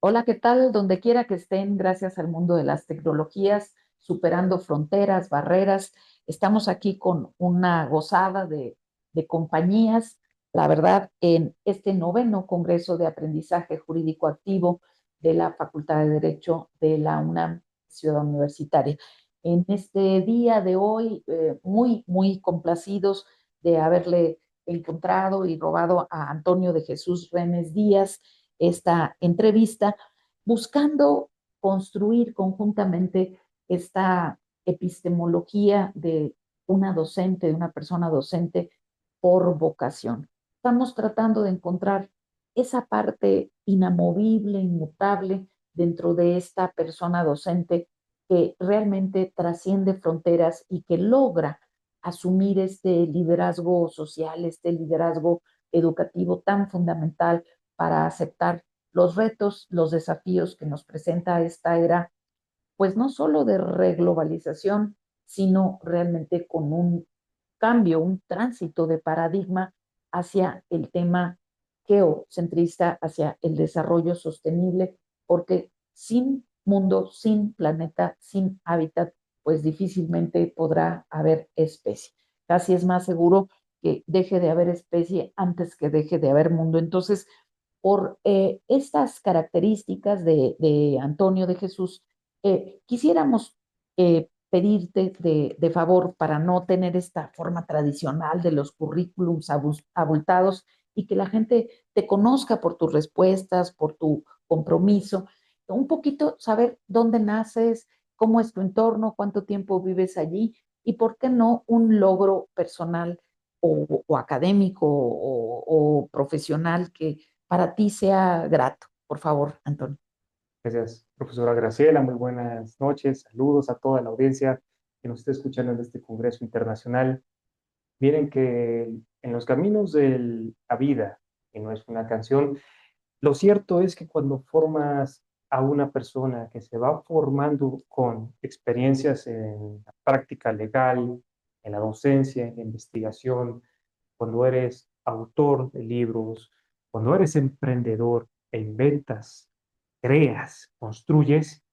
Hola, ¿qué tal? Donde quiera que estén, gracias al mundo de las tecnologías, superando fronteras, barreras, estamos aquí con una gozada de compañías, la verdad, en este noveno Congreso de Aprendizaje Jurídico Activo de la Facultad de Derecho de la UNAM, Ciudad Universitaria. En este día de hoy, muy complacidos de haberle encontrado y robado a Antonio de Jesús Remes Díaz esta entrevista, buscando construir conjuntamente esta epistemología de una docente, de una persona docente por vocación. Estamos tratando de encontrar esa parte inamovible, inmutable dentro de esta persona docente que realmente trasciende fronteras y que logra asumir este liderazgo social, este liderazgo educativo tan fundamental para aceptar los retos, los desafíos que nos presenta esta era, pues no solo de reglobalización, sino realmente con un cambio, un tránsito de paradigma hacia el tema geocentrista, hacia el desarrollo sostenible, porque sin mundo, sin planeta, sin hábitat, pues difícilmente podrá haber especie. Casi es más seguro que deje de haber especie antes que deje de haber mundo. Entonces, por estas características de Antonio de Jesús, quisiéramos pedirte de favor para no tener esta forma tradicional de los currículums abultados y que la gente te conozca por tus respuestas, por tu compromiso, un poquito saber dónde naces, cómo es tu entorno, cuánto tiempo vives allí y por qué no un logro personal o académico o profesional que para ti sea grato. Por favor, Antonio. Gracias, profesora Graciela. Muy buenas noches. Saludos a toda la audiencia que nos está escuchando en este Congreso Internacional. Miren que en los caminos de la vida, que no es una canción, lo cierto es que cuando formas a una persona que se va formando con experiencias en la práctica legal, en la docencia, en la investigación, cuando eres autor de libros, cuando eres emprendedor e inventas, creas, construyes,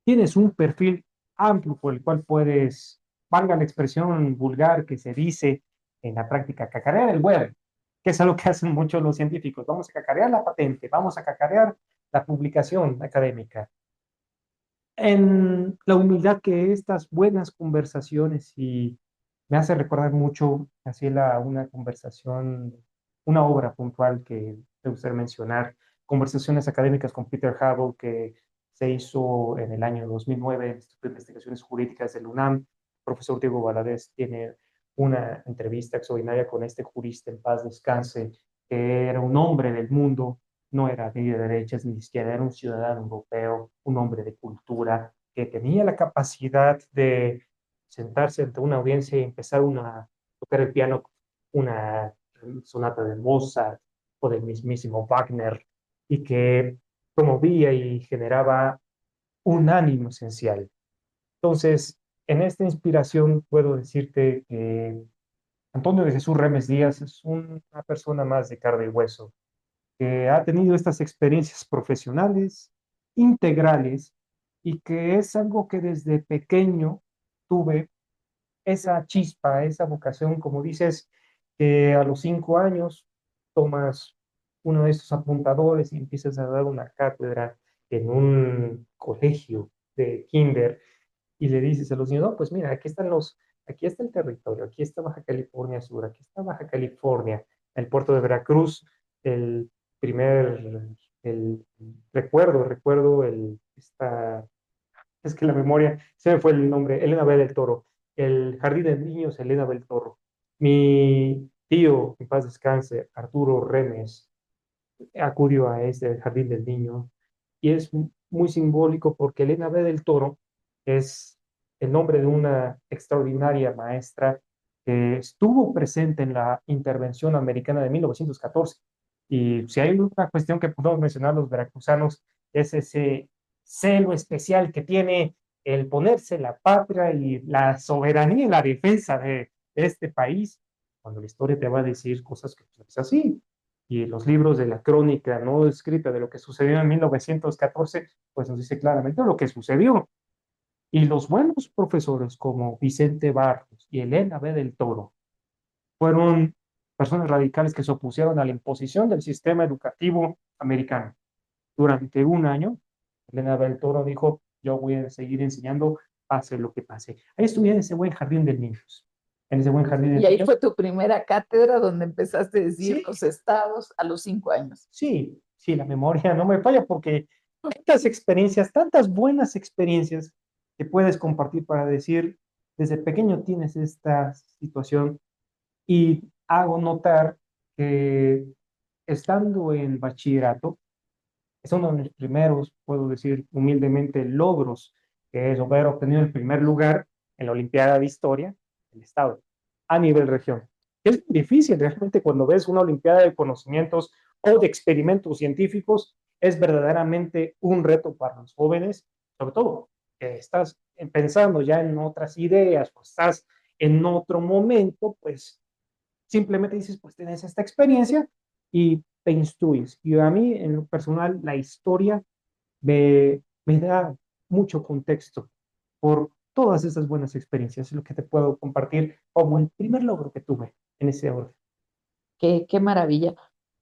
tienes un perfil amplio por el cual puedes, valga la expresión vulgar que se dice en la práctica, cacarear el web, que es algo que hacen muchos los científicos. Vamos a cacarear la patente, vamos a cacarear la publicación académica. En la humildad que estas buenas conversaciones y me hace recordar mucho, Graciela, una conversación, una obra puntual que te gustaría mencionar, Conversaciones académicas con Peter Hubble, que se hizo en el año 2009 en el Instituto de Investigaciones Jurídicas del UNAM. El profesor Diego Valadez tiene una entrevista extraordinaria con este jurista en paz descanse, que era un hombre del mundo, no era ni de derechas, ni de izquierda, era un ciudadano europeo, un hombre de cultura, que tenía la capacidad de sentarse ante una audiencia y empezar a tocar el piano, una sonata de Mozart o del mismísimo Wagner, y que promovía y generaba un ánimo esencial. Entonces, en esta inspiración puedo decirte que Antonio de Jesús Remes Díaz es una persona más de carne y hueso, que ha tenido estas experiencias profesionales integrales y que es algo que desde pequeño tuve esa chispa, esa vocación, como dices, que a los 5 años tomas uno de estos apuntadores y empiezas a dar una cátedra en un colegio de kinder y le dices a los niños, no, pues mira, aquí está el territorio, aquí está Baja California Sur, aquí está Baja California, el puerto de Veracruz, el primer, el recuerdo es que la memoria, se me fue el nombre, Elena B. del Toro, el Jardín de Niños, Elena B. del Toro. Mi tío, en paz descanse, Arturo Remes, acudió a este Jardín del Niño y es muy simbólico porque Elena B. del Toro es el nombre de una extraordinaria maestra que estuvo presente en la intervención americana de 1914. Y si hay una cuestión que podemos mencionar los veracruzanos, es ese celo especial que tiene el ponerse la patria y la soberanía y la defensa de este país, cuando la historia te va a decir cosas que no es así. Y los libros de la crónica no escrita de lo que sucedió en 1914, pues nos dice claramente lo que sucedió. Y los buenos profesores como Vicente Barros y Elena B. del Toro fueron personas radicales que se opusieron a la imposición del sistema educativo americano. Durante un año, Elena B. del Toro dijo, yo voy a seguir enseñando, pase lo que pase. Ahí estudié en ese buen jardín de niños. En ese buen jardín de Y ahí niños. fue tu primera cátedra donde empezaste a decir Sí, los estados a los 5 años. sí, sí, la memoria no me falla porque tantas experiencias, tantas buenas experiencias que puedes compartir para decir, desde pequeño tienes esta situación y hago notar que estando en bachillerato, es uno de mis primeros, puedo decir humildemente, logros, que es haber obtenido el primer lugar en la Olimpiada de Historia del Estado a nivel región. Es difícil realmente cuando ves una Olimpiada de conocimientos o de experimentos científicos, es verdaderamente un reto para los jóvenes, sobre todo que estás pensando ya en otras ideas o estás en otro momento, pues simplemente dices, pues tienes esta experiencia y te instruyes. Y a mí, en lo personal, la historia me da mucho contexto por todas esas buenas experiencias, es lo que te puedo compartir como el primer logro que tuve en ese orden. Qué maravilla.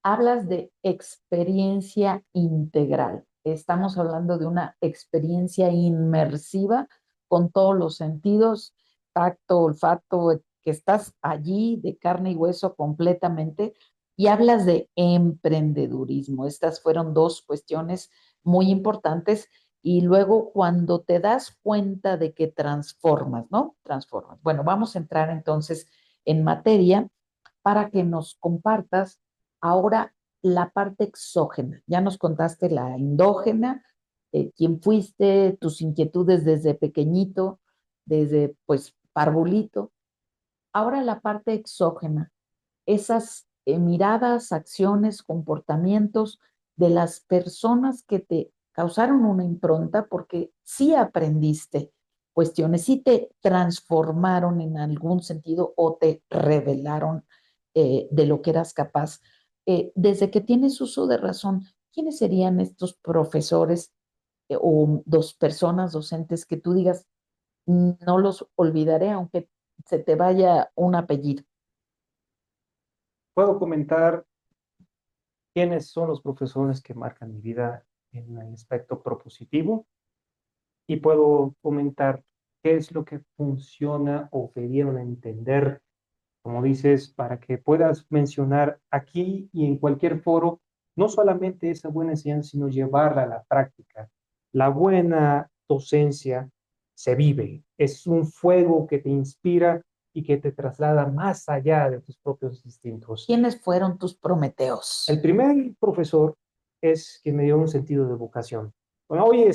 Hablas de experiencia integral. Estamos hablando de una experiencia inmersiva con todos los sentidos, tacto, olfato, que estás allí de carne y hueso completamente. Y hablas de emprendedurismo. Estas fueron dos cuestiones muy importantes. Y luego cuando te das cuenta de que transformas, ¿no? Transformas. Bueno, vamos a entrar entonces en materia para que nos compartas ahora la parte exógena. Ya nos contaste la endógena, quién fuiste, tus inquietudes desde pequeñito, desde pues parvulito. Ahora la parte exógena, esas miradas, acciones, comportamientos de las personas que te causaron una impronta porque sí aprendiste cuestiones, sí te transformaron en algún sentido o te revelaron de lo que eras capaz. Desde que tienes uso de razón, ¿quiénes serían estos profesores o dos personas docentes que tú digas, no los olvidaré aunque se te vaya un apellido? Puedo comentar quiénes son los profesores que marcan mi vida en el aspecto propositivo y puedo comentar qué es lo que funciona o que dieron a entender, como dices, para que puedas mencionar aquí y en cualquier foro, no solamente esa buena enseñanza, sino llevarla a la práctica. La buena docencia se vive, es un fuego que te inspira y que te traslada más allá de tus propios instintos. ¿Quiénes fueron tus prometeos? El primer profesor es que me dio un sentido de vocación. Bueno, hoy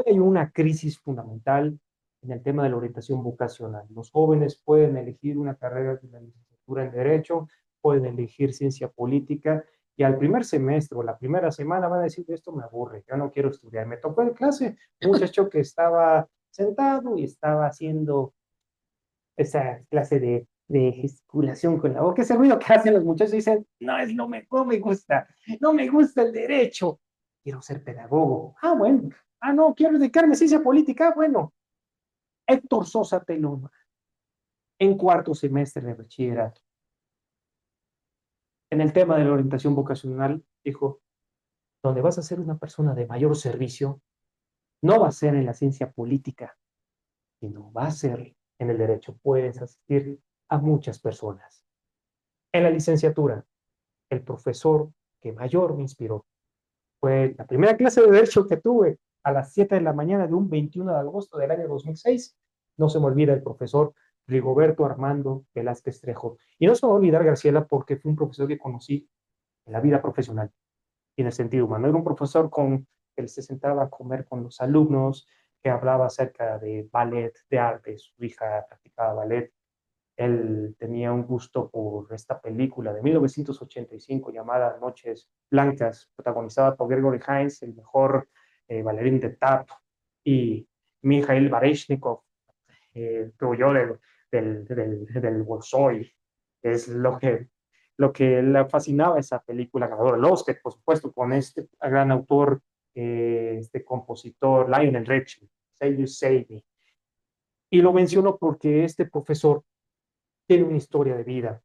hay una crisis fundamental en el tema de la orientación vocacional. Los jóvenes pueden elegir una carrera de la licenciatura en Derecho, pueden elegir ciencia política, y al primer semestre o la primera semana van a decir, esto me aburre, yo no quiero estudiar. Me tocó en clase un muchacho que estaba sentado y estaba haciendo esa clase de gesticulación con la boca, ese ruido que hacen los muchachos, dicen, no es lo mejor, no me gusta, no me gusta el derecho, quiero ser pedagogo. Ah, bueno, ah, no, quiero dedicarme a ciencia política, ah, bueno. Héctor Sosa Telón, en cuarto semestre de bachillerato, en el tema de la orientación vocacional, dijo, donde vas a ser una persona de mayor servicio, no va a ser en la ciencia política, sino va a ser en el derecho. Puedes asistir a muchas personas. En la licenciatura, el profesor que mayor me inspiró fue la primera clase de derecho que tuve a las 7 de la mañana de un 21 de agosto del año 2006. No se me olvida el profesor Rigoberto Armando Velázquez Trejo. Y no se me va a olvidar, Graciela, porque fue un profesor que conocí en la vida profesional y en el sentido humano. Era un profesor con que se sentaba a comer con los alumnos, que hablaba acerca de ballet, de arte. Su hija practicaba ballet. Él tenía un gusto por esta película de 1985 llamada Noches Blancas, protagonizada por Gregory Hines, el mejor bailarín de tap, y Mikhail Baryshnikov, creo yo, del Bolshoi, es lo que lo que le fascinaba esa película ganadora del Oscar, por supuesto, con este gran autor, este compositor, Lionel Richie, Say You Save Me. Y lo menciono porque este profesor tiene una historia de vida,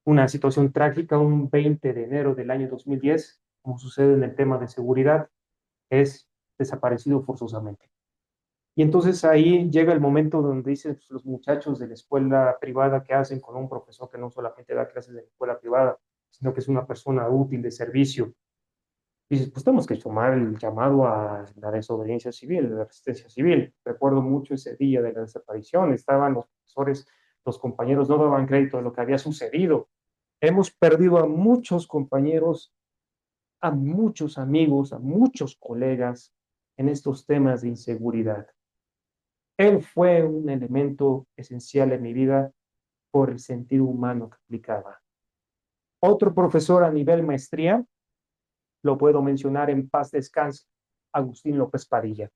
una situación trágica. Un 20 de enero del año 2010, como sucede en el tema de seguridad, es desaparecido forzosamente. Y entonces ahí llega el momento donde dicen pues, los muchachos de la escuela privada que hacen con un profesor que no solamente da clases de la escuela privada, sino que es una persona útil de servicio. Y dices, pues tenemos que tomar el llamado a la desobediencia civil, la resistencia civil. Recuerdo mucho ese día de la desaparición, estaban los profesores, los compañeros no daban crédito de lo que había sucedido. Hemos perdido a muchos compañeros, a muchos amigos, a muchos colegas en estos temas de inseguridad. Él fue un elemento esencial en mi vida por el sentido humano que aplicaba. Otro profesor a nivel maestría, lo puedo mencionar en paz descanse, Agustín López Padilla.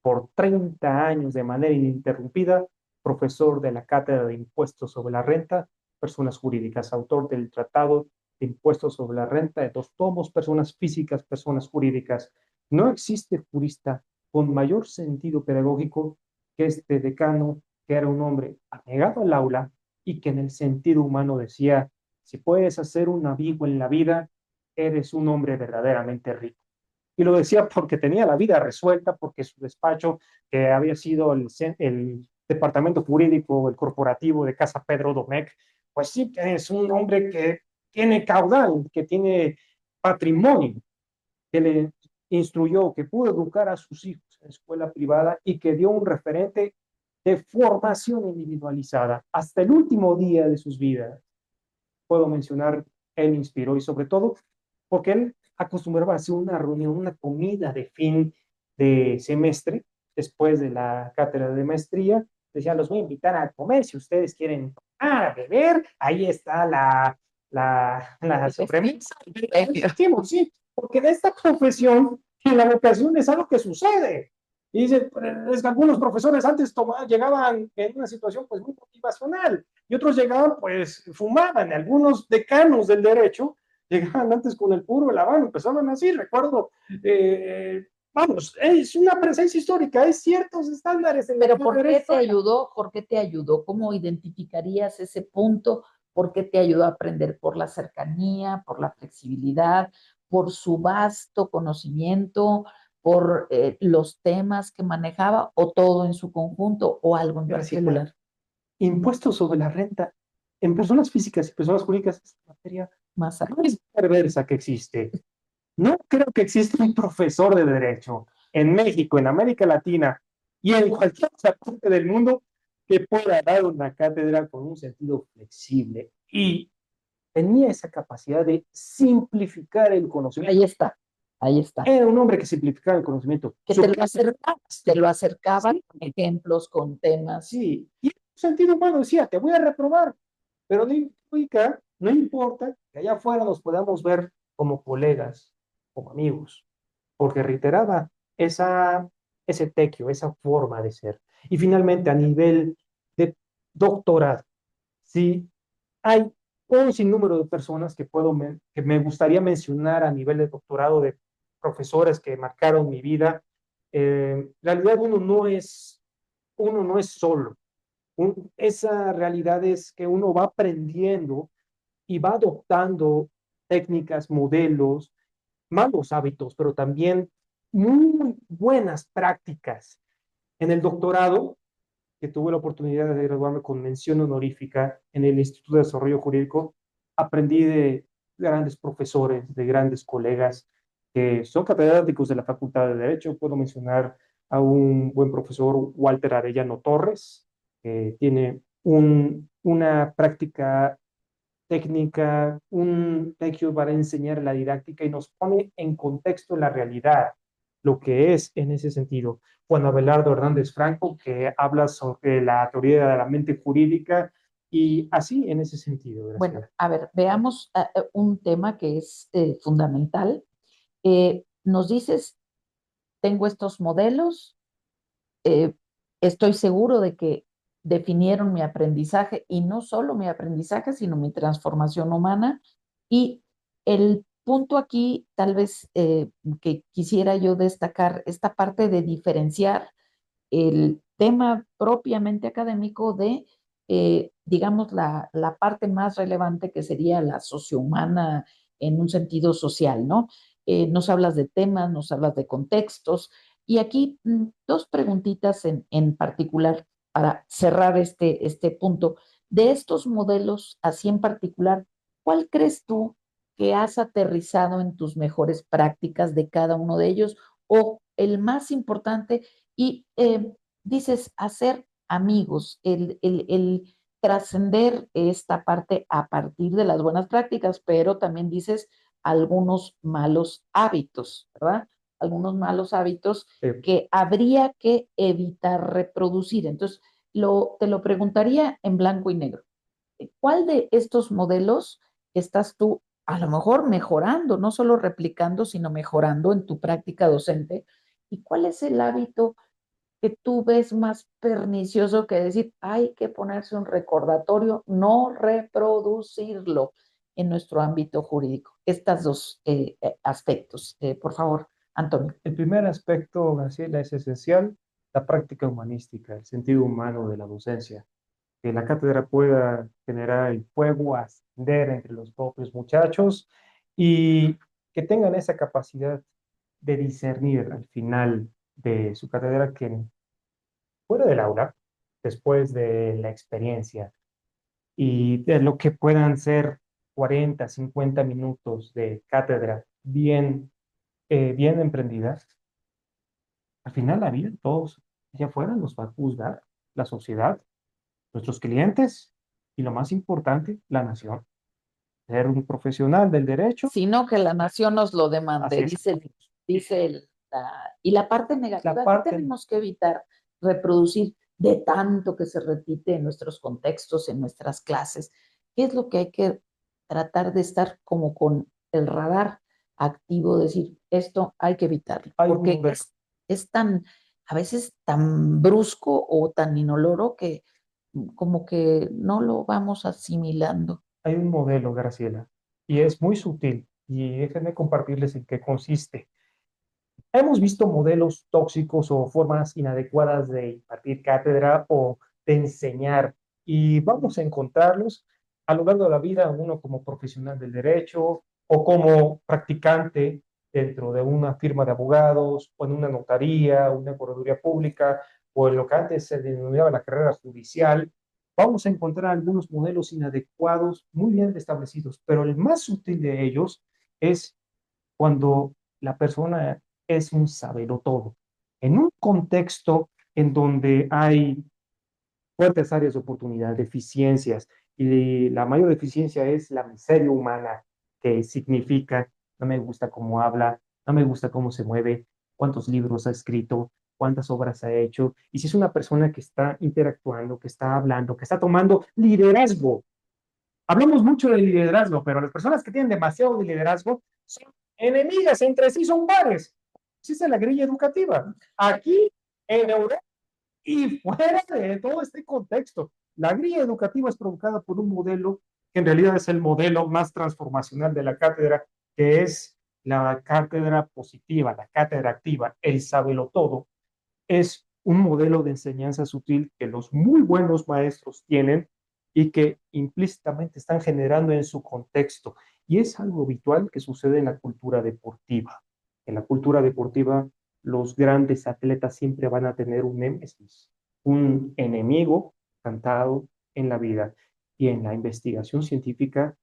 Por 30 años de manera ininterrumpida, profesor de la Cátedra de Impuestos sobre la Renta, Personas Jurídicas, autor del Tratado de Impuestos sobre la Renta de 2 tomos, Personas Físicas, Personas Jurídicas. No existe jurista con mayor sentido pedagógico que este decano, que era un hombre apegado al aula y que en el sentido humano decía, si puedes hacer un amigo en la vida, eres un hombre verdaderamente rico. Y lo decía porque tenía la vida resuelta, porque su despacho, que había sido el departamento jurídico, el corporativo de Casa Pedro Domecq, pues sí, es un hombre que tiene caudal, que tiene patrimonio, que le instruyó, que pudo educar a sus hijos en escuela privada y que dio un referente de formación individualizada hasta el último día de sus vidas. Puedo mencionar, él me inspiró y sobre todo porque él acostumbraba a hacer una reunión, una comida de fin de semestre, después de la cátedra de maestría. Decía, los voy a invitar a comer si ustedes quieren tomar, a beber, ahí está la sobremesa. Sí, porque en esta profesión, en la vocación es algo que sucede. Y dice, es que algunos profesores antes llegaban en una situación pues muy motivacional y otros llegaban pues fumaban. Algunos decanos del derecho llegaban antes con el puro de la mano, empezaban así, recuerdo, vamos, es una presencia histórica, hay ciertos estándares en Pero el ¿por qué derecho. te ayudó? ¿Por qué te ayudó? ¿Cómo identificarías ese punto? ¿Por qué te ayudó a aprender? ¿Por la cercanía, por la flexibilidad, por su vasto conocimiento, por los temas que manejaba o todo en su conjunto o algo en Graciela, particular? impuestos sobre la renta en personas físicas y personas jurídicas es una materia Más allá. más perversa que existe. No creo que exista un profesor de derecho en México, en América Latina y en cualquier otra parte del mundo que pueda dar una cátedra con un sentido flexible. Y tenía esa capacidad de simplificar el conocimiento. Ahí está, ahí está. Era un hombre que simplificaba el conocimiento. Que te lo acercaba Sí, con ejemplos, con temas. sí. Y en un sentido humano decía, te voy a reprobar, pero no implica, no importa que allá afuera nos podamos ver como colegas, como amigos, porque reiteraba esa, ese tequio, esa forma de ser. Y finalmente, a nivel de doctorado, sí hay un sinnúmero de personas que me gustaría mencionar a nivel de doctorado, de profesores que marcaron mi vida. En realidad uno no es solo. Esa realidad es que uno va aprendiendo y va adoptando técnicas, modelos, malos hábitos, pero también muy buenas prácticas. En el doctorado, que tuve la oportunidad de graduarme con mención honorífica en el Instituto de Desarrollo Jurídico, aprendí de grandes profesores, de grandes colegas que son catedráticos de la Facultad de Derecho. Puedo mencionar a un buen profesor, Walter Arellano Torres, que tiene una práctica técnica, un texto para enseñar la didáctica y nos pone en contexto la realidad, lo que es en ese sentido. Juan Abelardo Hernández Franco, que habla sobre la teoría de la mente jurídica y así en ese sentido, Bueno, Graciela. a ver, veamos un tema que es fundamental. Nos dices, tengo estos modelos, eh, estoy seguro de que definieron mi aprendizaje y no solo mi aprendizaje, sino mi transformación humana. Y el punto aquí, tal vez que quisiera yo destacar, esta parte de diferenciar el tema propiamente académico de, digamos, la parte más relevante que sería la sociohumana en un sentido social, ¿no? Nos hablas de temas, nos hablas de contextos, y aquí dos preguntitas en particular para cerrar este punto. De estos modelos, así en particular, ¿cuál crees tú que has aterrizado en tus mejores prácticas de cada uno de ellos? O el más importante, y dices hacer amigos, el trascender esta parte a partir de las buenas prácticas, pero también dices algunos malos hábitos, ¿verdad? Algunos malos hábitos que habría que evitar reproducir. Entonces, te lo preguntaría en blanco y negro. ¿Cuál de estos modelos estás tú a lo mejor mejorando, no solo replicando, sino mejorando en tu práctica docente? ¿Y cuál es el hábito que tú ves más pernicioso que decir, hay que ponerse un recordatorio, no reproducirlo en nuestro ámbito jurídico? Estos dos aspectos, por favor, Antonio. El primer aspecto, Graciela, es esencial, la práctica humanística, el sentido humano de la docencia. Que la cátedra pueda generar el fuego, ascender entre los propios muchachos y que tengan esa capacidad de discernir al final de su cátedra que fuera del aula, después de la experiencia y de lo que puedan ser 40, 50 minutos de cátedra bien emprendidas, al final la vida, todos allá afuera nos va a juzgar, la sociedad, nuestros clientes y lo más importante, la nación. Ser un profesional del derecho, Sino que la nación nos lo demande, así es. y la parte La negativa que parte, tenemos que evitar reproducir de tanto que se repite en nuestros contextos, en nuestras clases. ¿Qué es lo que hay que tratar de estar como con el radar activo, decir, esto hay que evitarlo? hay un Porque modelo, es tan, a veces tan brusco o tan inoloro que como que no lo vamos asimilando. hay un modelo, Graciela, y es muy sutil. Y déjenme compartirles en qué consiste. Hemos visto modelos tóxicos o formas inadecuadas de impartir cátedra o de enseñar, y vamos a encontrarlos a lo largo de la vida, uno como profesional del derecho o como practicante dentro de una firma de abogados o en una notaría, una correduría pública o en lo que antes se denominaba la carrera judicial. Vamos a encontrar algunos modelos inadecuados muy bien establecidos, pero el más sutil de ellos es cuando la persona es un todo. En un contexto en donde hay fuertes áreas de oportunidad, deficiencias, y la mayor deficiencia es la miseria humana, que significa, no me gusta cómo habla, no me gusta cómo se mueve, cuántos libros ha escrito, cuántas obras ha hecho, y si es una persona que está interactuando, que está hablando, que está tomando liderazgo. Hablamos mucho de liderazgo, pero las personas que tienen demasiado de liderazgo son enemigas entre sí, son pares. Existe la grilla educativa. Aquí, en Europa y fuera de todo este contexto, la grilla educativa es provocada por un modelo que en realidad es el modelo más transformacional de la cátedra, que es la cátedra positiva, la cátedra activa, el sabelo todo. Es un modelo de enseñanza sutil que los muy buenos maestros tienen y que implícitamente están generando en su contexto. Y es algo habitual que sucede en la cultura deportiva. En la cultura deportiva, los grandes atletas siempre van a tener un némesis, un enemigo cantado en la vida. Y en la investigación científica,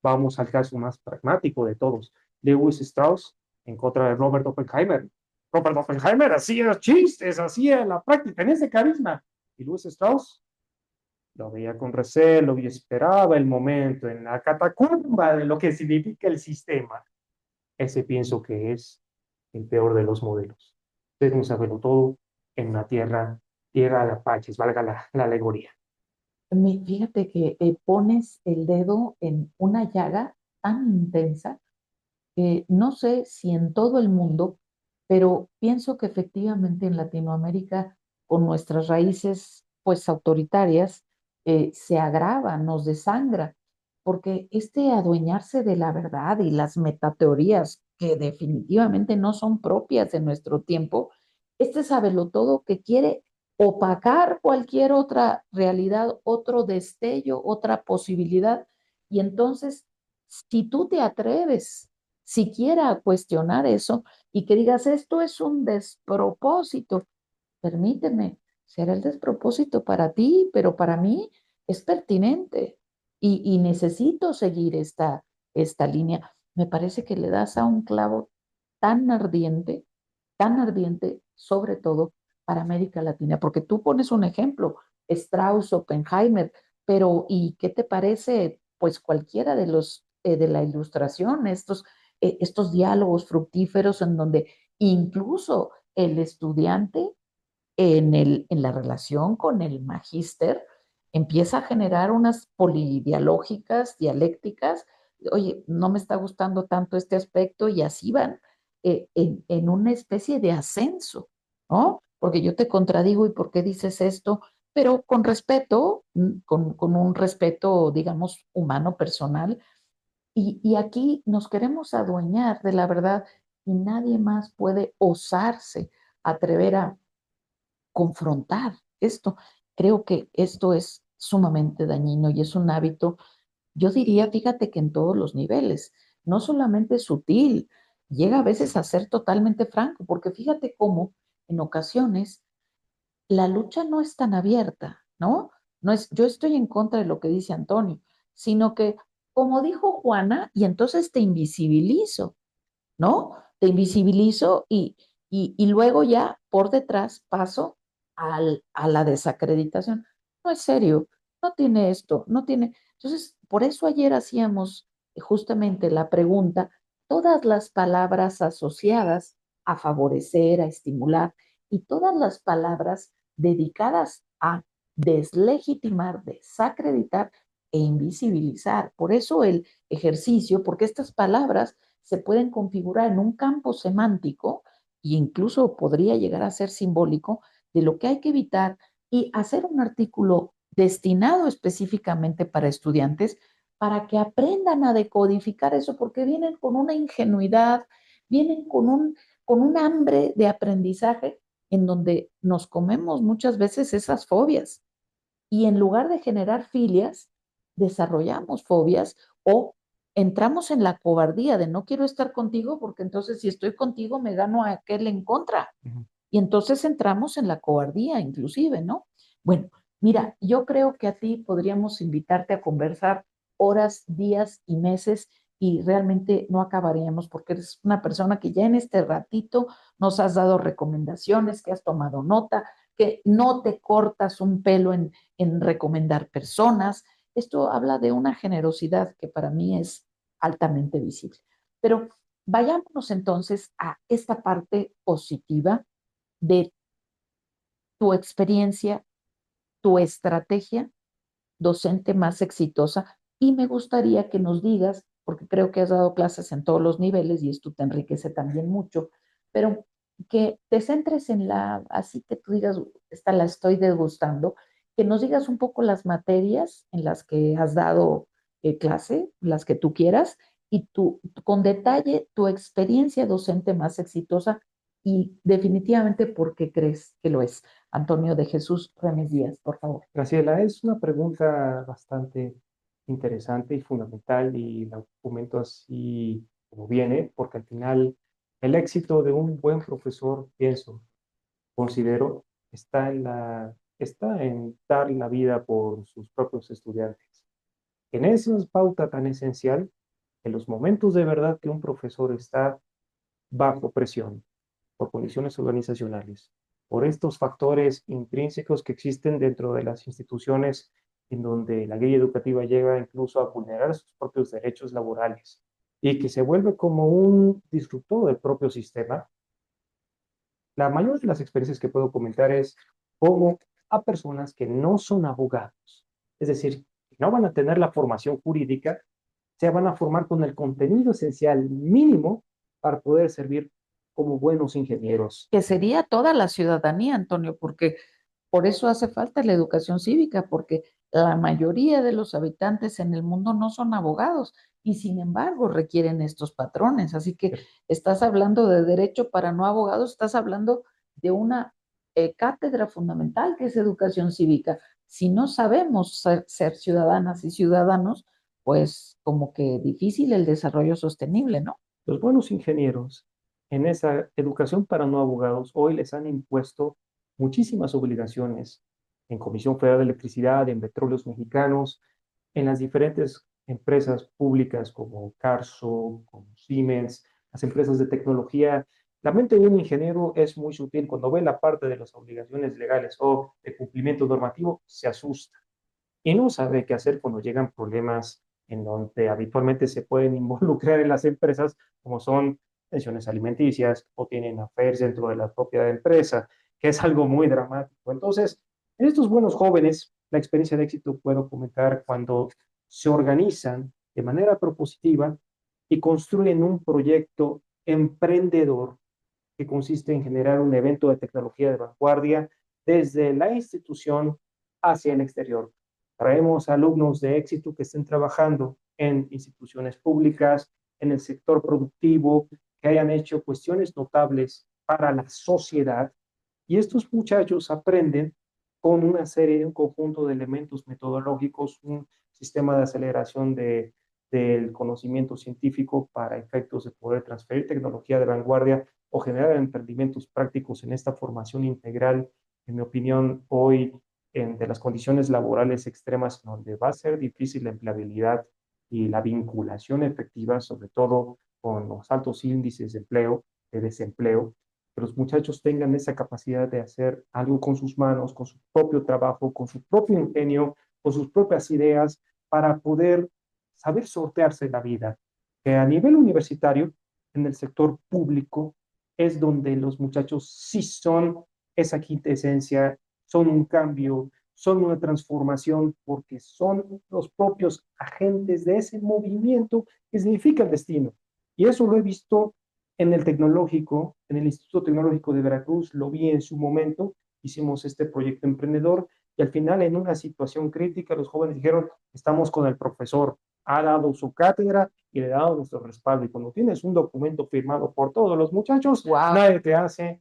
vamos al caso más pragmático de todos. Lewis Strauss en contra de Robert Oppenheimer. Robert Oppenheimer hacía chistes, hacía la práctica, en ese carisma. Y Lewis Strauss lo veía con recelo y esperaba el momento en la catacumba de lo que significa el sistema. Ese pienso que es el peor de los modelos. Ser un saberlo todo en una tierra de apaches, valga la alegoría. Fíjate que pones el dedo en una llaga tan intensa que no sé si en todo el mundo, pero pienso que efectivamente en Latinoamérica, con nuestras raíces pues autoritarias se agrava, nos desangra, porque este adueñarse de la verdad y las metateorías que definitivamente no son propias de nuestro tiempo, este sabelotodo que quiere opacar cualquier otra realidad, otro destello, otra posibilidad. Y entonces, si tú te atreves siquiera a cuestionar eso y que digas, esto es un despropósito, permíteme, será el despropósito para ti, pero para mí es pertinente y necesito seguir esta línea. Me parece que le das a un clavo tan ardiente, sobre todo para América Latina, porque tú pones un ejemplo, Strauss, Oppenheimer, pero ¿y qué te parece? Pues cualquiera de los de la ilustración, estos diálogos fructíferos en donde incluso el estudiante en la relación con el magíster empieza a generar unas polidialógicas, dialécticas. Oye, no me está gustando tanto este aspecto y así van en una especie de ascenso, ¿no? Porque yo te contradigo y por qué dices esto, pero con respeto, con un respeto, digamos, humano, personal. Y aquí nos queremos adueñar de la verdad y nadie más puede osarse atrever a confrontar esto. Creo que esto es sumamente dañino y es un hábito, yo diría, fíjate que en todos los niveles, no solamente sutil, llega a veces a ser totalmente franco, porque fíjate cómo en ocasiones la lucha no es tan abierta, ¿no? No es, yo estoy en contra de lo que dice Antonio, sino que, como dijo Juana, y entonces te invisibilizo, ¿no? Te invisibilizo y luego ya por detrás paso a la desacreditación. No es serio, no tiene esto, no tiene. Entonces, por eso ayer hacíamos justamente la pregunta, todas las palabras asociadas a favorecer, a estimular, y todas las palabras dedicadas a deslegitimar, desacreditar e invisibilizar. Por eso el ejercicio, porque estas palabras se pueden configurar en un campo semántico e incluso podría llegar a ser simbólico de lo que hay que evitar y hacer un artículo destinado específicamente para estudiantes para que aprendan a decodificar eso, porque vienen con una ingenuidad, vienen con un hambre de aprendizaje en donde nos comemos muchas veces esas fobias y en lugar de generar filias, desarrollamos fobias o entramos en la cobardía de no quiero estar contigo porque entonces si estoy contigo me gano a aquel en contra. Ujú. Y entonces entramos en la cobardía inclusive, ¿no? Bueno, mira, yo creo que a ti podríamos invitarte a conversar horas, días y meses y realmente no acabaríamos porque eres una persona que ya en este ratito nos has dado recomendaciones, que has tomado nota, que no te cortas un pelo en recomendar personas. Esto habla de una generosidad que para mí es altamente visible. Pero vayámonos entonces a esta parte positiva de tu experiencia, tu estrategia docente más exitosa y me gustaría que nos digas, porque creo que has dado clases en todos los niveles y esto te enriquece también mucho, pero que te centres en así que tú digas, esta la estoy degustando, que nos digas un poco las materias en las que has dado clase, las que tú quieras, y con detalle tu experiencia docente más exitosa y definitivamente por qué crees que lo es. Antonio de Jesús Remes Díaz, por favor. Graciela, es una pregunta bastante interesante y fundamental y la comento así como viene, porque al final el éxito de un buen profesor, pienso, considero, está en dar la vida por sus propios estudiantes. En esa pauta tan esencial, en los momentos de verdad que un profesor está bajo presión por condiciones organizacionales, por estos factores intrínsecos que existen dentro de las instituciones en donde la guía educativa llega incluso a vulnerar sus propios derechos laborales y que se vuelve como un disruptor del propio sistema. La mayor de las experiencias que puedo comentar es cómo a personas que no son abogados, es decir, que no van a tener la formación jurídica, se van a formar con el contenido esencial mínimo para poder servir como buenos ingenieros. Que sería toda la ciudadanía, Antonio, porque Por eso hace falta la educación cívica, porque la mayoría de los habitantes en el mundo no son abogados y sin embargo requieren estos patrones. Así que estás hablando de derecho para no abogados, estás hablando de una cátedra fundamental que es educación cívica. Si no sabemos ser ciudadanas y ciudadanos, pues como que difícil el desarrollo sostenible, ¿no? Los buenos ingenieros en esa educación para no abogados hoy les han impuesto muchísimas obligaciones en Comisión Federal de Electricidad, en Petróleos Mexicanos, en las diferentes empresas públicas como Carso, como Siemens, las empresas de tecnología. La mente de un ingeniero es muy sutil. Cuando ve la parte de las obligaciones legales o de cumplimiento normativo, se asusta y no sabe qué hacer cuando llegan problemas en donde habitualmente se pueden involucrar en las empresas, como son pensiones alimenticias o tienen affairs dentro de la propia empresa, que es algo muy dramático. Entonces, en estos buenos jóvenes, la experiencia de éxito puedo comentar cuando se organizan de manera propositiva y construyen un proyecto emprendedor que consiste en generar un evento de tecnología de vanguardia desde la institución hacia el exterior. Traemos alumnos de éxito que estén trabajando en instituciones públicas, en el sector productivo, que hayan hecho cuestiones notables para la sociedad. Y estos muchachos aprenden con una serie, un conjunto de elementos metodológicos, un sistema de aceleración del conocimiento científico para efectos de poder transferir tecnología de vanguardia o generar emprendimientos prácticos en esta formación integral, en mi opinión, hoy de las condiciones laborales extremas, donde va a ser difícil la empleabilidad y la vinculación efectiva, sobre todo con los altos índices de empleo, de desempleo, que los muchachos tengan esa capacidad de hacer algo con sus manos, con su propio trabajo, con su propio ingenio, con sus propias ideas, para poder saber sortearse la vida. Que a nivel universitario, en el sector público, es donde los muchachos sí son esa quinta esencia, son un cambio, son una transformación, porque son los propios agentes de ese movimiento que significa el destino. Y eso lo he visto en el tecnológico, en el Instituto Tecnológico de Veracruz, lo vi en su momento, hicimos este proyecto emprendedor y al final en una situación crítica los jóvenes dijeron, estamos con el profesor, ha dado su cátedra y le ha dado nuestro respaldo. Y cuando tienes un documento firmado por todos los muchachos, Wow. nadie te hace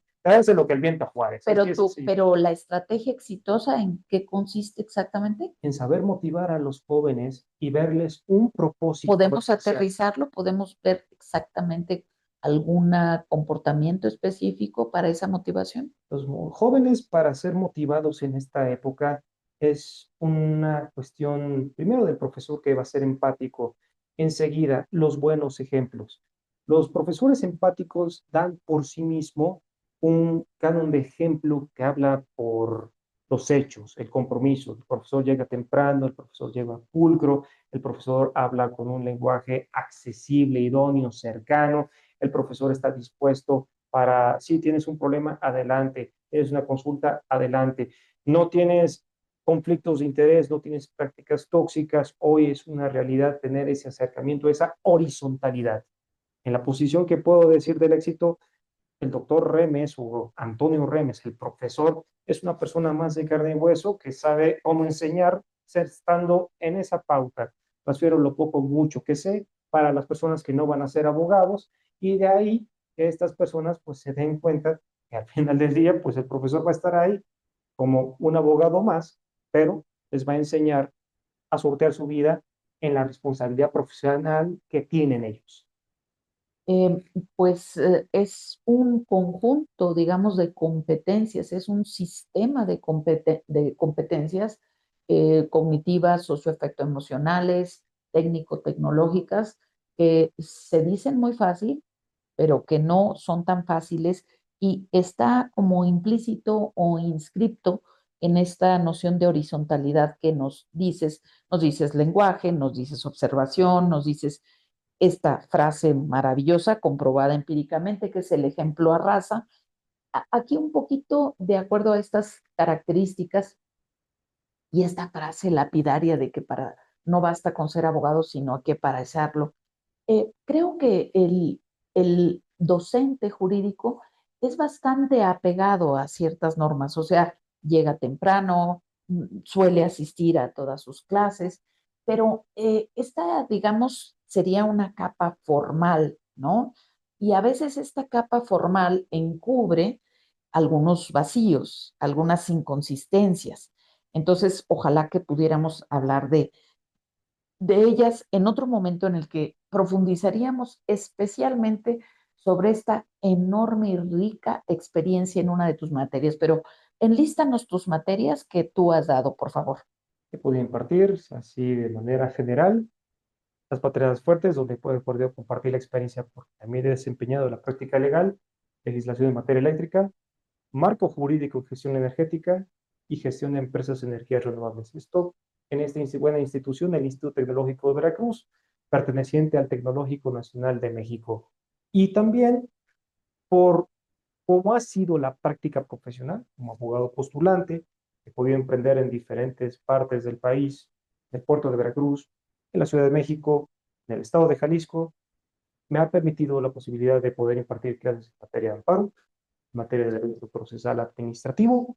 lo que el viento a Juárez. Así es así. Pero la estrategia exitosa, ¿en qué consiste exactamente? En saber motivar a los jóvenes y verles un propósito Podemos especial. aterrizarlo, podemos ver exactamente algún comportamiento específico para esa motivación. Los jóvenes para ser motivados en esta época es una cuestión, primero del profesor que va a ser empático, enseguida los buenos ejemplos. Los profesores empáticos dan por sí mismo un canon de ejemplo que habla por los hechos, el compromiso. El profesor llega temprano, el profesor llega pulcro, el profesor habla con un lenguaje accesible, idóneo, cercano, el profesor está dispuesto para, si tienes un problema, adelante, tienes una consulta, adelante, no tienes conflictos de interés, no tienes prácticas tóxicas, hoy es una realidad tener ese acercamiento, esa horizontalidad. En la posición que puedo decir del éxito, el doctor Remes o Antonio Remes, el profesor, es una persona más de carne y hueso que sabe cómo enseñar estando en esa pauta. Transfiero lo poco mucho que sé para las personas que no van a ser abogados y de ahí que estas personas pues se den cuenta que al final del día pues el profesor va a estar ahí como un abogado más, pero les va a enseñar a sortear su vida en la responsabilidad profesional que tienen ellos. Eh, es un conjunto, digamos, de competencias, es un sistema de competencias cognitivas, socioafectoemocionales, técnico-tecnológicas, que se dicen muy fácil, pero que no son tan fáciles y está como implícito o inscripto en esta noción de horizontalidad que nos dices lenguaje, nos dices observación, nos dices esta frase maravillosa, comprobada empíricamente, que es el ejemplo a raza. Aquí un poquito de acuerdo a estas características y esta frase lapidaria de que para no basta con ser abogado, sino que para serlo. Creo que el docente jurídico es bastante apegado a ciertas normas, o sea, llega temprano, suele asistir a todas sus clases, pero esta, digamos, sería una capa formal, ¿no? Y a veces esta capa formal encubre algunos vacíos, algunas inconsistencias. Entonces, ojalá que pudiéramos hablar de ellas en otro momento en el que profundizaríamos especialmente sobre esta enorme y rica experiencia en una de tus materias. Pero enlístanos tus materias que tú has dado, por favor. Que pude impartir así de manera general. Las materias fuertes, donde puedo poder compartir la experiencia, porque también he desempeñado la práctica legal, legislación en materia eléctrica, marco jurídico en gestión energética y gestión de empresas de energías renovables. Esto en esta buena institución, el Instituto Tecnológico de Veracruz, perteneciente al Tecnológico Nacional de México. Y también por cómo ha sido la práctica profesional como abogado postulante, he podido emprender en diferentes partes del país, en el puerto de Veracruz, en la Ciudad de México, en el estado de Jalisco, me ha permitido la posibilidad de poder impartir clases en materia de amparo, en materia de derecho procesal administrativo,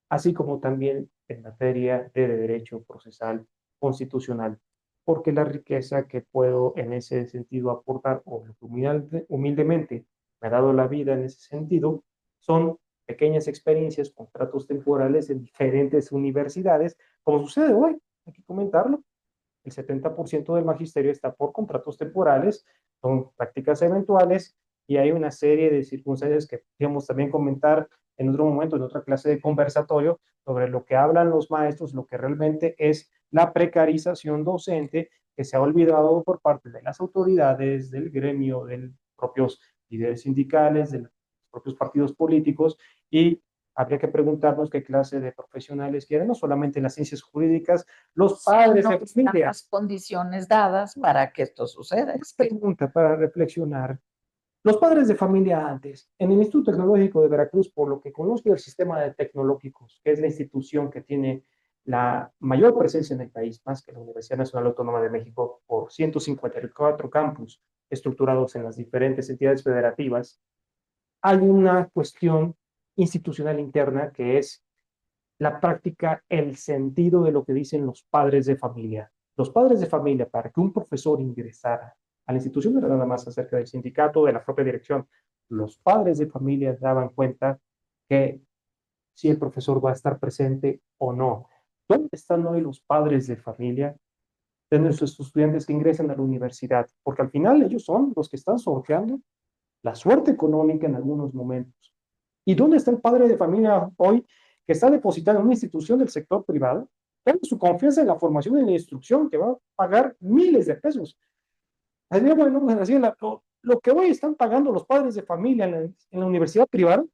así como también en materia de derecho procesal constitucional, porque la riqueza que puedo en ese sentido aportar, o lo que humildemente me ha dado la vida en ese sentido, son pequeñas experiencias, contratos temporales en diferentes universidades, como sucede hoy, hay que comentarlo. El 70% del magisterio está por contratos temporales, son prácticas eventuales y hay una serie de circunstancias que podríamos también comentar en otro momento, en otra clase de conversatorio, sobre lo que hablan los maestros, lo que realmente es la precarización docente que se ha olvidado por parte de las autoridades, del gremio, de los propios líderes sindicales, de los propios partidos políticos, y habría que preguntarnos qué clase de profesionales quieren, no solamente en las ciencias jurídicas, los padres de familia. Las condiciones dadas para que esto suceda. Pregunta para reflexionar. Los padres de familia antes, en el Instituto Tecnológico de Veracruz, por lo que conozco el sistema de tecnológicos, que es la institución que tiene la mayor presencia en el país, más que la Universidad Nacional Autónoma de México, por 154 campus estructurados en las diferentes entidades federativas, hay una cuestión institucional interna que es la práctica, el sentido de lo que dicen los padres de familia. Los padres de familia, para que un profesor ingresara a la institución, no era nada más acerca del sindicato, de la propia dirección. Los padres de familia daban cuenta que si el profesor va a estar presente o no. ¿Dónde están hoy los padres de familia de nuestros estudiantes que ingresan a la universidad? Porque al final ellos son los que están sorteando la suerte económica en algunos momentos. ¿Y dónde está el padre de familia hoy que está depositado en una institución del sector privado, dando su confianza en la formación y en la instrucción, que va a pagar miles de pesos? Bueno, así lo que hoy están pagando los padres de familia en la universidad privada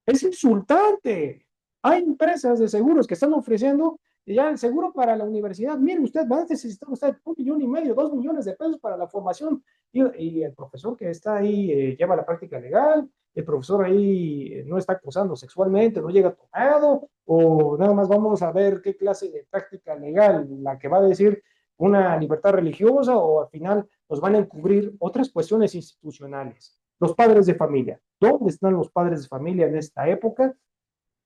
es insultante. Hay empresas de seguros que están ofreciendo ya el seguro para la universidad. Mire, usted va a necesitar usted 1,5 millones, 2 millones de pesos para la formación. Y el profesor que está ahí lleva la práctica legal, el profesor ahí no está acosando sexualmente, no llega tomado, o nada más vamos a ver qué clase de práctica legal, la que va a decir una libertad religiosa, o al final nos van a encubrir otras cuestiones institucionales. Los padres de familia. ¿Dónde están los padres de familia en esta época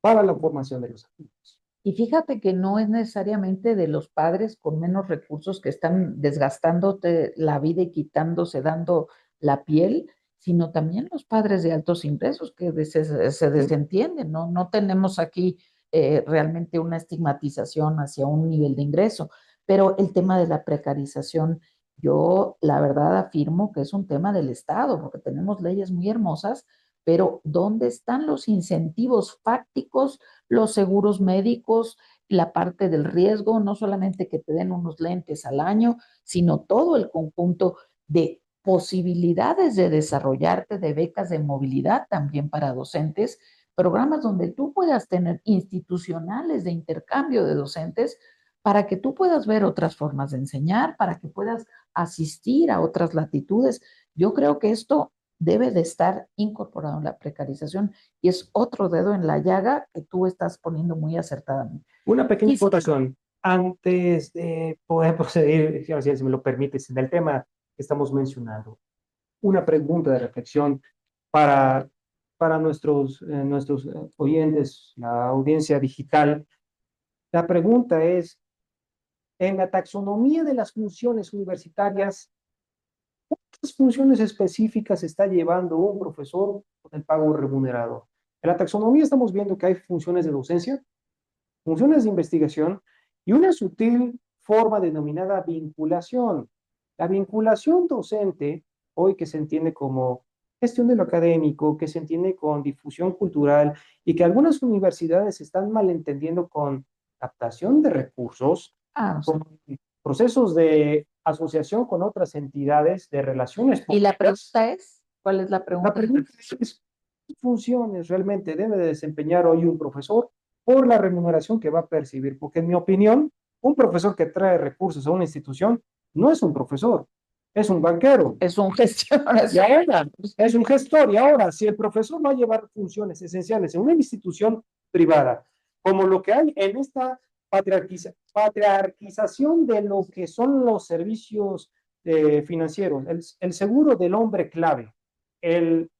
para la formación de los alumnos? Y fíjate que no es necesariamente de los padres con menos recursos que están desgastándote la vida y quitándose, dando la piel, sino también los padres de altos ingresos que se desentienden, ¿no? No tenemos aquí realmente una estigmatización hacia un nivel de ingreso, pero el tema de la precarización, yo la verdad afirmo que es un tema del Estado, porque tenemos leyes muy hermosas, pero ¿dónde están los incentivos fácticos, los seguros médicos, la parte del riesgo, no solamente que te den unos lentes al año, sino todo el conjunto de posibilidades de desarrollarte, de becas de movilidad también para docentes, programas donde tú puedas tener institucionales de intercambio de docentes para que tú puedas ver otras formas de enseñar, para que puedas asistir a otras latitudes. Yo creo que esto debe de estar incorporado en la precarización y es otro dedo en la llaga que tú estás poniendo muy acertadamente. Una pequeña acotación antes de poder proceder, si me lo permites, en el tema que estamos mencionando. Una pregunta de reflexión para, para nuestros oyentes, la audiencia digital, la pregunta es, en la taxonomía de las funciones universitarias, ¿qué funciones específicas está llevando un profesor con el pago remunerado? En la taxonomía estamos viendo que hay funciones de docencia, funciones de investigación y una sutil forma denominada vinculación. La vinculación docente, hoy que se entiende como gestión de lo académico, que se entiende con difusión cultural y que algunas universidades están malentendiendo con captación de recursos, Sí. con procesos de asociación con otras entidades, de relaciones Y la públicas. pregunta es, ¿cuál es la La pregunta? pregunta es, ¿qué funciones realmente debe de desempeñar hoy un profesor por la remuneración que va a percibir? Porque en mi opinión, un profesor que trae recursos a una institución no es un profesor, es un banquero. Es un gestión, Y ahora es un gestor. Y ahora, si el profesor va a llevar funciones esenciales en una institución privada, como lo que hay en esta patriarquización de lo que son los servicios financieros, el seguro del hombre clave, el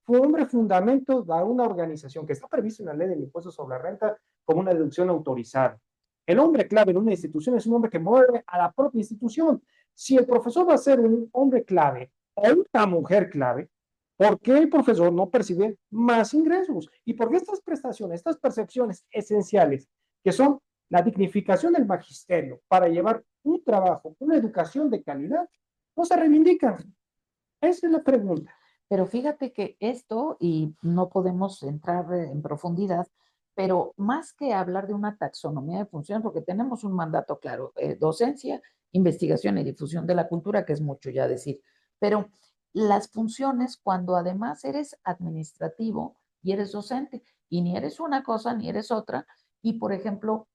hombre fundamento de una organización que está previsto en la ley del impuesto sobre la renta como una deducción autorizada. El hombre clave en una institución es un hombre que mueve a la propia institución. Si el profesor va a ser un hombre clave o una mujer clave, ¿por qué el profesor no percibe más ingresos? ¿Y por qué estas prestaciones, estas percepciones esenciales, que son la dignificación del magisterio para llevar un trabajo, una educación de calidad, no se reivindican? Esa es la pregunta. Pero fíjate que esto, y no podemos entrar en profundidad, pero más que hablar de una taxonomía de funciones, porque tenemos un mandato claro, docencia, investigación y difusión de la cultura, que es mucho ya decir, pero las funciones cuando además eres administrativo y eres docente, y ni eres una cosa ni eres otra, y por ejemplo,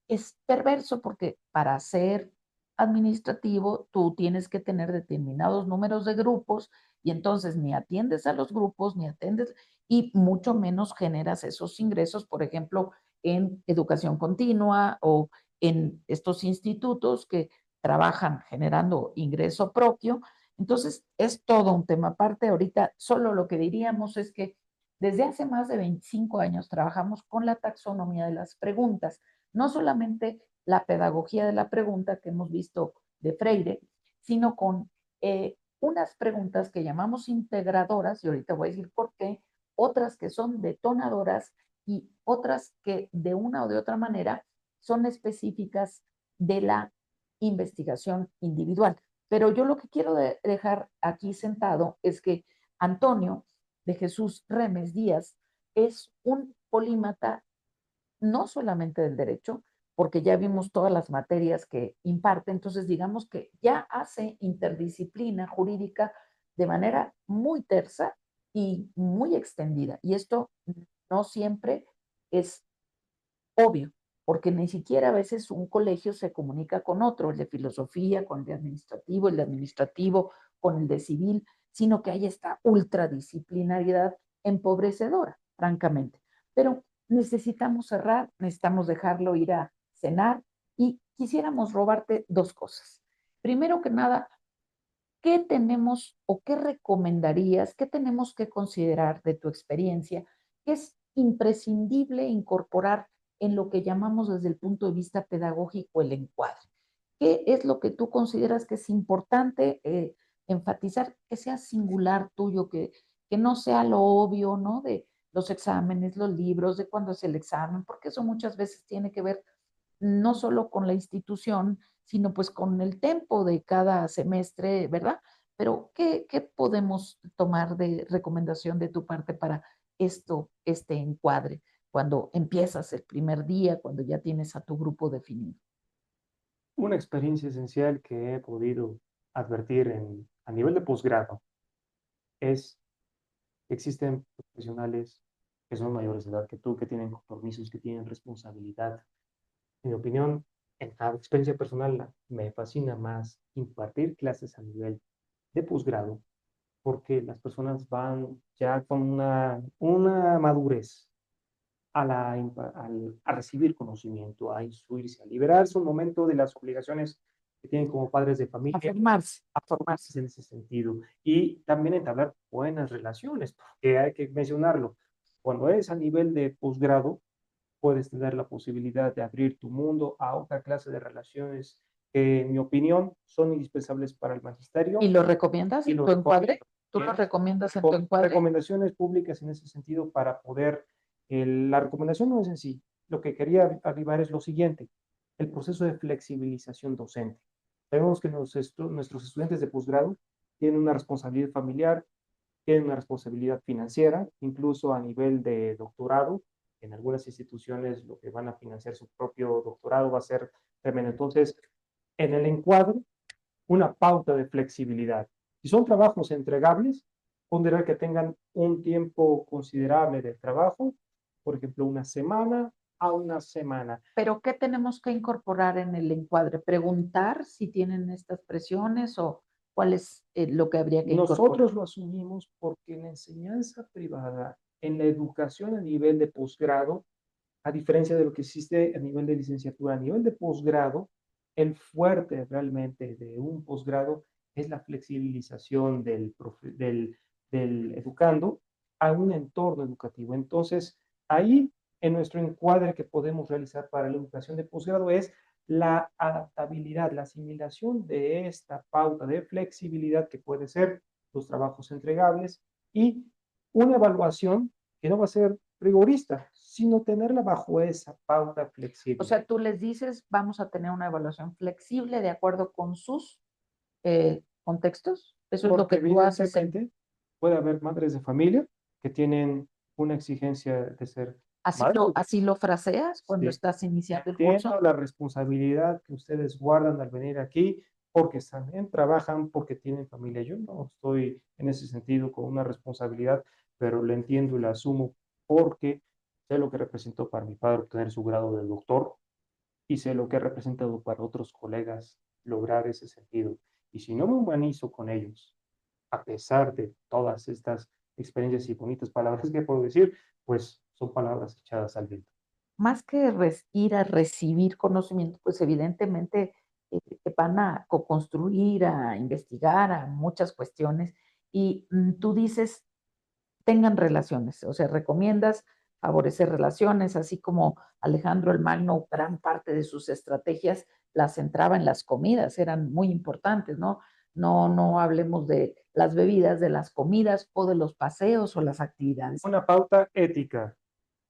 es perverso porque para ser administrativo tú tienes que tener determinados números de grupos y entonces ni atiendes a los grupos, ni atiendes y mucho menos generas esos ingresos, por ejemplo, en educación continua o en estos institutos que trabajan generando ingreso propio. Entonces, es todo un tema aparte. Ahorita solo lo que diríamos es que desde hace más de 25 años trabajamos con la taxonomía de las preguntas, no solamente la pedagogía de la pregunta que hemos visto de Freire, sino con unas preguntas que llamamos integradoras, y ahorita voy a decir por qué, otras que son detonadoras y otras que de una o de otra manera son específicas de la investigación individual. Pero yo lo que quiero dejar aquí sentado es que Antonio de Jesús Remes Díaz es un polímata no solamente del derecho, porque ya vimos todas las materias que imparte, entonces digamos que ya hace interdisciplina jurídica de manera muy tersa y muy extendida. Y esto no siempre es obvio, porque ni siquiera a veces un colegio se comunica con otro, el de filosofía, con el de administrativo con el de civil, sino que hay esta ultradisciplinariedad empobrecedora, francamente. Pero necesitamos cerrar, necesitamos dejarlo ir a cenar y quisiéramos robarte dos cosas. Primero que nada, ¿qué tenemos o qué recomendarías, qué tenemos que considerar de tu experiencia que es imprescindible incorporar en lo que llamamos desde el punto de vista pedagógico el encuadre? ¿Qué es lo que tú consideras que es importante enfatizar, que sea singular tuyo, que no sea lo obvio, ¿no? De los exámenes, los libros, de cuándo es el examen, porque eso muchas veces tiene que ver no solo con la institución, sino pues con el tempo de cada semestre, ¿verdad? Pero ¿qué podemos tomar de recomendación de tu parte para esto, este encuadre, cuando empiezas el primer día, cuando ya tienes a tu grupo definido? Una experiencia esencial que he podido advertir a nivel de posgrado es que existen profesionales que son mayores de edad que tú, que tienen compromisos, que tienen responsabilidad. En mi opinión, en la experiencia personal, me fascina más impartir clases a nivel de posgrado porque las personas van ya con una madurez a recibir conocimiento, a instruirse, a liberarse un momento de las obligaciones que tienen como padres de A familia, formarse, a formarse. en ese sentido. Y también entablar buenas relaciones, porque hay que mencionarlo. Cuando es a nivel de posgrado, puedes tener la posibilidad de abrir tu mundo a otra clase de relaciones que, en mi opinión, son indispensables para el magisterio ¿Y lo recomiendas y en lo tu encuadre? recomiendo. ¿Tú lo ¿Eh? recomiendas en tu Con encuadre? recomendaciones públicas en ese sentido para poder, la recomendación no es en sí. Lo que quería arribar es lo siguiente, el proceso de flexibilización docente. Sabemos que nuestros estudiantes de posgrado tienen una responsabilidad familiar, tienen una responsabilidad financiera, incluso a nivel de doctorado. En algunas instituciones lo que van a financiar su propio doctorado va a ser tremendo. Entonces, en el encuadre, una pauta de flexibilidad. Si son trabajos entregables, ponderar que tengan un tiempo considerable de trabajo, por ejemplo, una semana a una semana. Pero ¿qué tenemos que incorporar en el encuadre? ¿Preguntar si tienen estas presiones o cuál es lo que habría que incorporar? Nosotros lo asumimos porque en la enseñanza privada, en la educación a nivel de posgrado, a diferencia de lo que existe a nivel de licenciatura, a nivel de posgrado, el fuerte realmente de un posgrado es la flexibilización del educando a un entorno educativo. Entonces, ahí en nuestro encuadre que podemos realizar para la educación de posgrado es la adaptabilidad, la asimilación de esta pauta de flexibilidad que puede ser los trabajos entregables y una evaluación que no va a ser rigorista, sino tenerla bajo esa pauta O flexible. sea, tú les dices, vamos a tener una evaluación flexible de acuerdo con sus contextos. Eso es lo Porque que tú haces en... evidentemente puede haber madres de familia que tienen una exigencia de ser madres. Así lo fraseas cuando Sí. estás iniciando el Entiendo curso. la responsabilidad que ustedes guardan al venir aquí porque también trabajan, porque tienen familia. Yo no estoy en ese sentido con una responsabilidad, pero la entiendo y la asumo porque sé lo que representó para mi padre obtener su grado de doctor y sé lo que ha representado para otros colegas lograr ese sentido. Y si no me humanizo con ellos, a pesar de todas estas experiencias y bonitas palabras que puedo decir, pues son palabras echadas al viento. Más que ir a recibir conocimiento, pues evidentemente te van a co-construir, a investigar, a muchas cuestiones. Y tú dices, tengan relaciones, o sea, recomiendas favorecer relaciones, así como Alejandro el Magno, gran parte de sus estrategias las centraba en las comidas, eran muy importantes, ¿no? No hablemos de las bebidas, de las comidas o de los paseos o las actividades. Una pauta ética,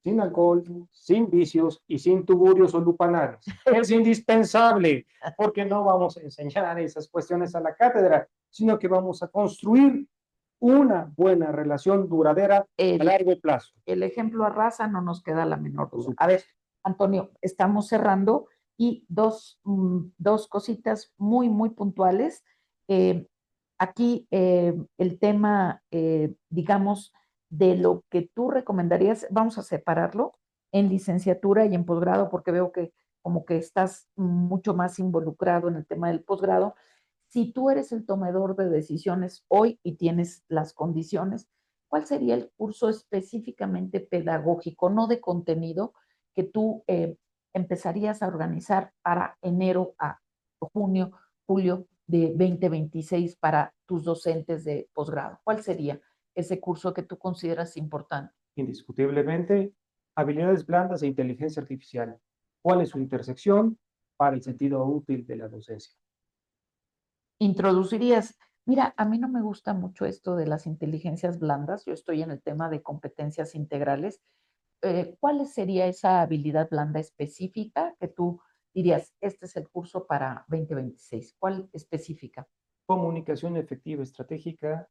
sin alcohol, sin vicios y sin tugurios o lupanares. Es indispensable porque no vamos a enseñar esas cuestiones a la cátedra, sino que vamos a construir una buena relación duradera a El, largo plazo. el ejemplo arrasa, no nos queda la menor Por duda. A ver, supuesto. Antonio, estamos cerrando y dos cositas muy puntuales. Eh, aquí el tema, digamos, de lo que tú recomendarías, vamos a separarlo en licenciatura y en posgrado, porque veo que como que estás mucho más involucrado en el tema del posgrado. Si tú eres el tomador de decisiones hoy y tienes las condiciones, ¿cuál sería el curso específicamente pedagógico, no de contenido, que tú empezarías a organizar para enero a junio, julio de 2026 para tus docentes de posgrado? ¿Cuál sería ese curso que tú consideras importante? Indiscutiblemente, habilidades blandas e inteligencia artificial. ¿Cuál es su intersección para el sentido útil de la docencia? Introducirías, mira, a mí no me gusta mucho esto de las inteligencias blandas, yo estoy en el tema de competencias integrales. ¿Cuál sería esa habilidad blanda específica que tú dirías, este es el curso para 2026? ¿Cuál específica? Comunicación efectiva estratégica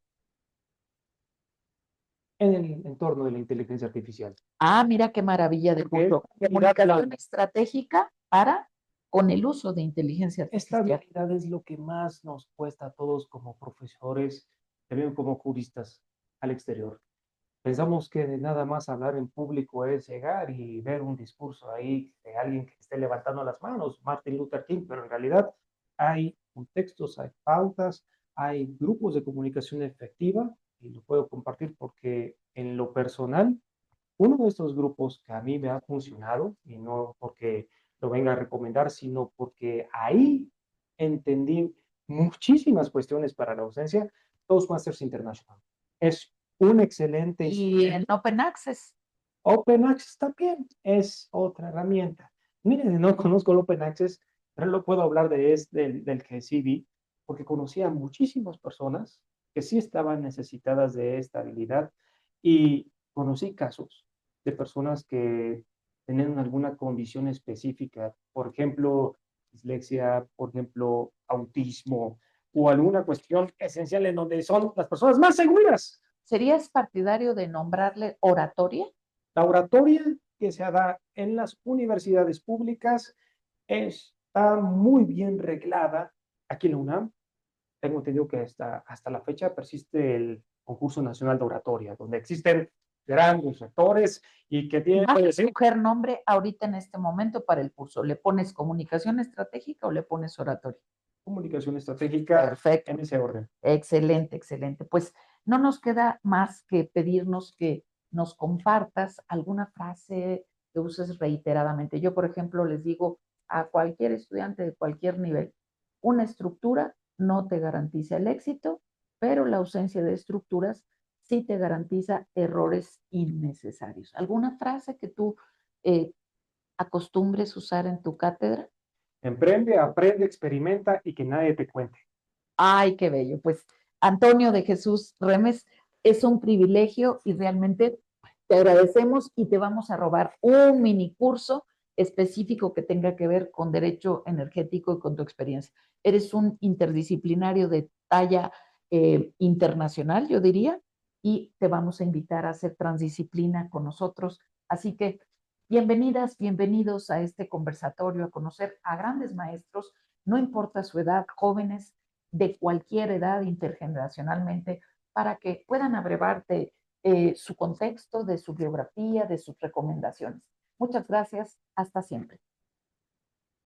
en el entorno de la inteligencia artificial. Ah, mira qué maravilla de Porque curso. es Comunicación estratégica para con el uso de inteligencia esta artificial. habilidad es lo que más nos cuesta a todos como profesores, también como juristas al exterior. Pensamos que de nada más hablar en público es llegar y ver un discurso ahí de alguien que esté levantando las manos, Martin Luther King, pero en realidad hay contextos, hay pautas, hay grupos de comunicación efectiva y lo puedo compartir porque en lo personal, uno de estos grupos que a mí me ha funcionado y no porque lo venga a recomendar, sino porque ahí entendí muchísimas cuestiones para la docencia, Toastmasters International. Es un excelente Y instrumento. en Open Access. Open Access también es otra herramienta. Miren, no conozco el Open Access, pero lo puedo hablar del que sí vi, porque conocí a muchísimas personas que sí estaban necesitadas de esta habilidad y conocí casos de personas que tenían alguna condición específica, por ejemplo, dislexia, por ejemplo, autismo o alguna cuestión esencial en donde son las personas más seguras. ¿Serías partidario de nombrarle oratoria? La oratoria que se da en las universidades públicas está muy bien reglada aquí en la UNAM. Tengo entendido que hasta la fecha persiste el concurso nacional de oratoria, donde existen grandes actores y que tienen Vas que a decir escoger nombre ahorita en este momento para el curso. ¿Le pones comunicación estratégica o le pones oratoria? comunicación estratégica Perfecto. en ese orden. Excelente, excelente. Pues no nos queda más que pedirnos que nos compartas alguna frase que uses reiteradamente. Yo, por ejemplo, les digo a cualquier estudiante de cualquier nivel, una estructura no te garantiza el éxito, pero la ausencia de estructuras sí te garantiza errores innecesarios. ¿Alguna frase que tú eh, acostumbres usar en tu cátedra? Emprende, aprende, experimenta y que nadie te cuente. Ay, qué bello. Pues Antonio de Jesús Remes, es un privilegio y realmente te agradecemos y te vamos a robar un mini curso específico que tenga que ver con derecho energético y con tu experiencia. Eres un interdisciplinario de talla internacional, yo diría, y te vamos a invitar a hacer transdisciplina con nosotros. Así que bienvenidas, bienvenidos a este conversatorio, a conocer a grandes maestros, no importa su edad, jóvenes de cualquier edad intergeneracionalmente, para que puedan abrevar de su contexto, de su biografía, de sus recomendaciones. Muchas gracias. Hasta siempre.